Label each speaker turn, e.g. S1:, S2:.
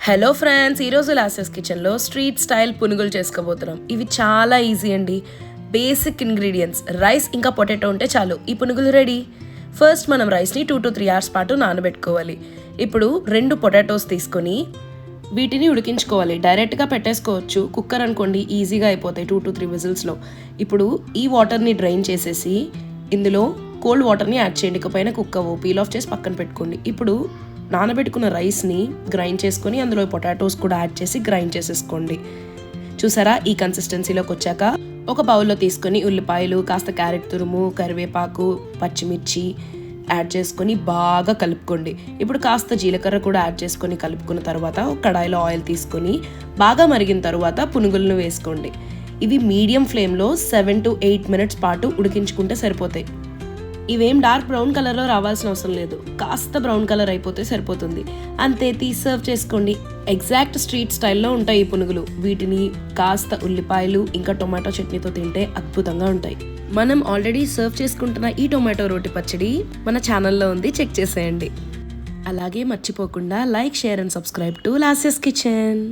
S1: Hello friends, ఈరోజు losses కిచెన్లో street style పునుగులు చేసుకోబోతున్నాం. ఇవి చాలా ఈజీ అండి. బేసిక్ ఇంగ్రీడియంట్స్ రైస్ ఇంకా పొటాటో ఉంటే చాలు, ఈ పునుగులు రెడీ. ఫస్ట్ మనం రైస్ని 2 to 3 hours పాటు నానబెట్టుకోవాలి. ఇప్పుడు 2 పొటాటోస్ తీసుకొని వీటిని ఉడికించుకోవాలి. డైరెక్ట్గా పెట్టేసుకోవచ్చు, కుక్కర్ అనుకోండి ఈజీగా అయిపోతాయి 2 to 3 విజిల్స్లో. ఇప్పుడు ఈ వాటర్ని డ్రైన్ చేసేసి ఇందులో కోల్డ్ వాటర్ని యాడ్ చేయండి. ఇకపైన కుక్కవు పీల్ ఆఫ్ చేసి పక్కన పెట్టుకోండి. ఇప్పుడు నానబెట్టుకున్న రైస్ని గ్రైండ్ చేసుకొని అందులో పొటాటోస్ కూడా యాడ్ చేసి గ్రైండ్ చేసేసుకోండి. చూసారా, ఈ కన్సిస్టెన్సీలోకి వచ్చాక ఒక బౌల్లో తీసుకొని ఉల్లిపాయలు, కాస్త క్యారెట్ తురుము, కరివేపాకు, పచ్చిమిర్చి యాడ్ చేసుకొని బాగా కలుపుకోండి. ఇప్పుడు కాస్త జీలకర్ర కూడా యాడ్ చేసుకొని కలుపుకున్న తర్వాత కడాయిలో ఆయిల్ తీసుకొని బాగా మరిగిన తర్వాత పునుగులను వేసుకోండి. ఇవి మీడియం ఫ్లేమ్లో 7 to 8 minutes పాటు ఉడికించుకుంటే సరిపోతాయి. ఇవేం డార్క్ బ్రౌన్ కలర్లో రావాల్సిన అవసరం లేదు, కాస్త బ్రౌన్ కలర్ అయిపోతే సరిపోతుంది. అంతే, తీసి సర్వ్ చేసుకోండి. ఎగ్జాక్ట్ స్ట్రీట్ స్టైల్లో ఉంటాయి ఈ పునుగులు. వీటిని కాస్త ఉల్లిపాయలు ఇంకా టొమాటో చట్నీతో తింటే అద్భుతంగా ఉంటాయి. మనం ఆల్రెడీ సర్వ్ చేసుకుంటున్న ఈ టొమాటో రోటి పచ్చడి మన ఛానల్లో ఉంది, చెక్ చేసేయండి. అలాగే మర్చిపోకుండా like, share and subscribe to losses kitchen.